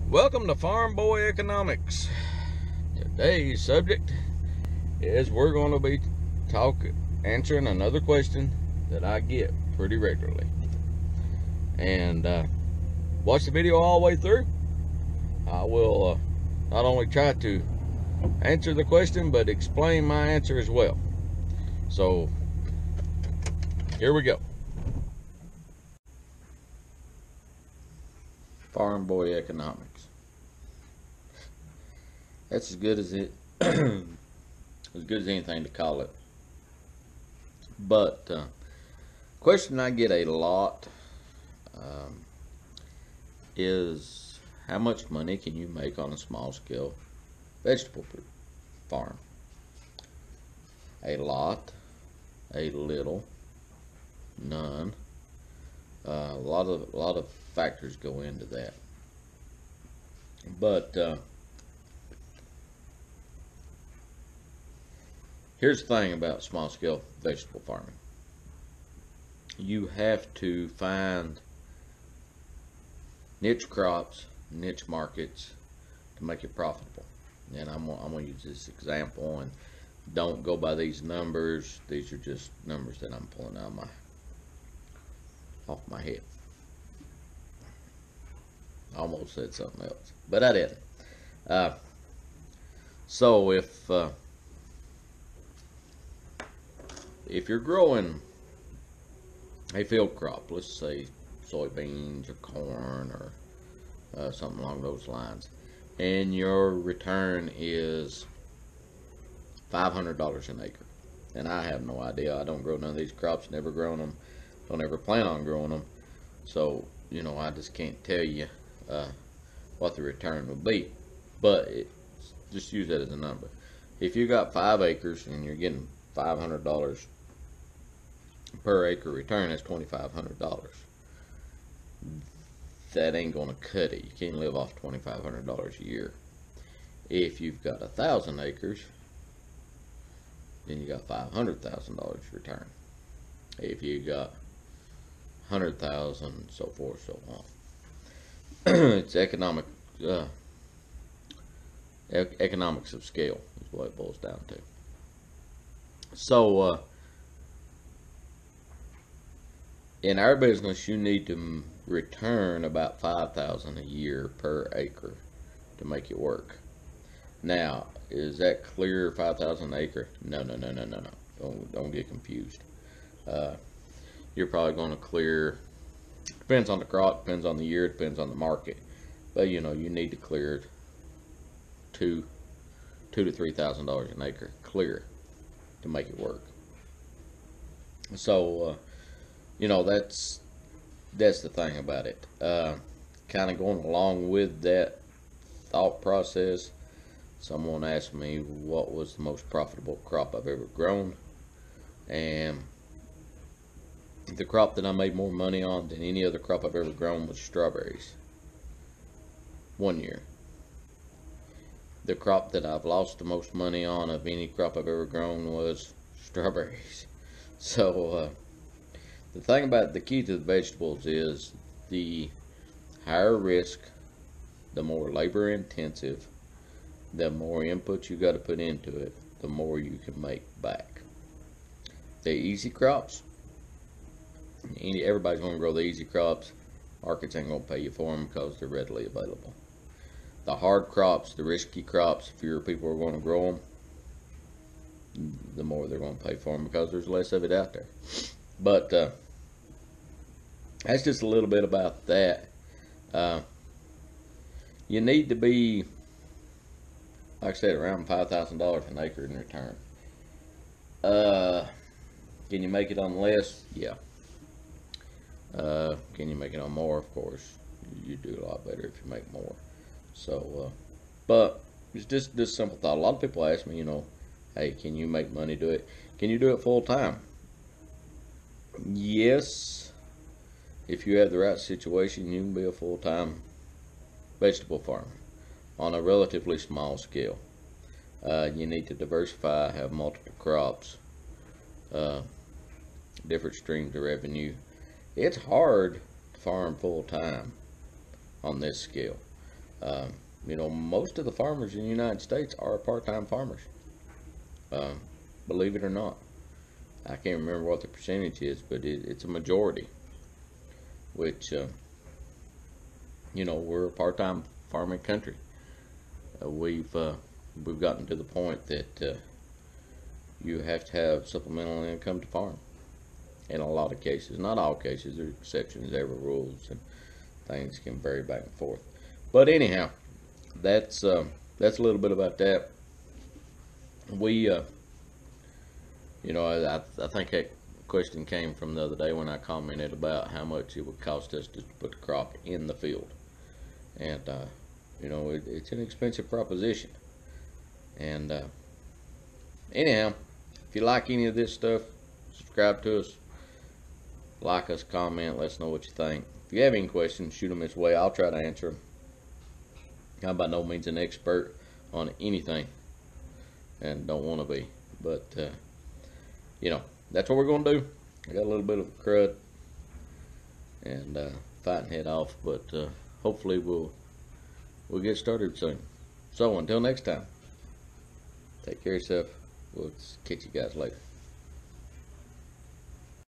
Welcome to Farm Boy Economics. Today's subject is we're going to be answering another question that I get pretty regularly. And watch the video all the way through. I will not only try to answer the question, but explain my answer as well. So here we go. Farm Boy Economics. That's as good as it as good as anything to call it. But question I get a lot is how much money can you make on a small scale vegetable farm? A lot, a little, none. A lot of factors go into that. But here's the thing about small scale vegetable farming. You have to find niche crops, niche markets to make it profitable. And I'm going to use this example, and don't go by these numbers. These are just numbers that I'm pulling out off my head. I almost said something else, but I didn't. So if you're growing a field crop, let's say soybeans or corn or something along those lines, and your return is $500 an acre, and I have no idea. I don't grow none of these crops, never grown them, don't ever plan on growing them, so I just can't tell you what the return would be, but just use that as a number. If you got 5 acres and you're getting $500 per acre return, that's $2,500. That ain't gonna cut it. You can't live off $2,500 a year. If you've got 1,000 acres, then you got $500,000 return. If you got 100,000, so forth, so on. It's economics of scale is what it boils down to. So in our business, you need to return about $5,000 a year per acre to make it work. Now, is that clear? 5,000 an acre? No. Don't get confused. You're probably going to clear. Depends on the crop, depends on the year, depends on the market. But you need to clear $2,000 to $3,000 an acre clear to make it work. So that's the thing about it. Kind of going along with that thought process, someone asked me what was the most profitable crop I've ever grown, and the crop that I made more money on than any other crop I've ever grown was strawberries. 1 year. The crop that I've lost the most money on of any crop I've ever grown was strawberries. So the thing about the key to the vegetables is the higher risk, the more labor intensive, the more input you got to put into it, the more you can make back. The easy crops, everybody's going to grow the easy crops. Markets ain't going to pay you for them because they're readily available. The hard crops, the risky crops, fewer people are going to grow them, the more they're going to pay for them because there's less of it out there. But that's just a little bit about that. You need to be, like I said, around $5,000 an acre in return. Can you make it on less? Yeah. Can you make it on more? Of course. You do a lot better if you make more. So, but it's just this simple thought. A lot of people ask me, hey, can you make money do it? Can you do it full time? Yes. If you have the right situation, you can be a full-time vegetable farmer on a relatively small scale. You need to diversify, have multiple crops, different streams of revenue. It's hard to farm full time on this scale. You know, most of the farmers in the United States are part-time farmers. Um, Believe it or not. I can't remember what the percentage is, but it's a majority. Which, you know, we're a part-time farming country. We've gotten to the point that you have to have supplemental income to farm. In a lot of cases, not all cases, there are exceptions, every rules, and things can vary back and forth. But anyhow, that's a little bit about that. We, you know, I think that question came from the other day when I commented about how much it would cost us to put the crop in the field, and you know, it's an expensive proposition. And anyhow, if you like any of this stuff, subscribe to us, like us, comment, let us know what you think. If you have any questions, shoot them this way. I'll try to answer them. I'm by no means an expert on anything, and don't want to be. But you know, that's what we're going to do. I got a little bit of a crud and fighting head off, but hopefully we'll get started soon. So until next time, take care of yourself. We'll catch you guys later.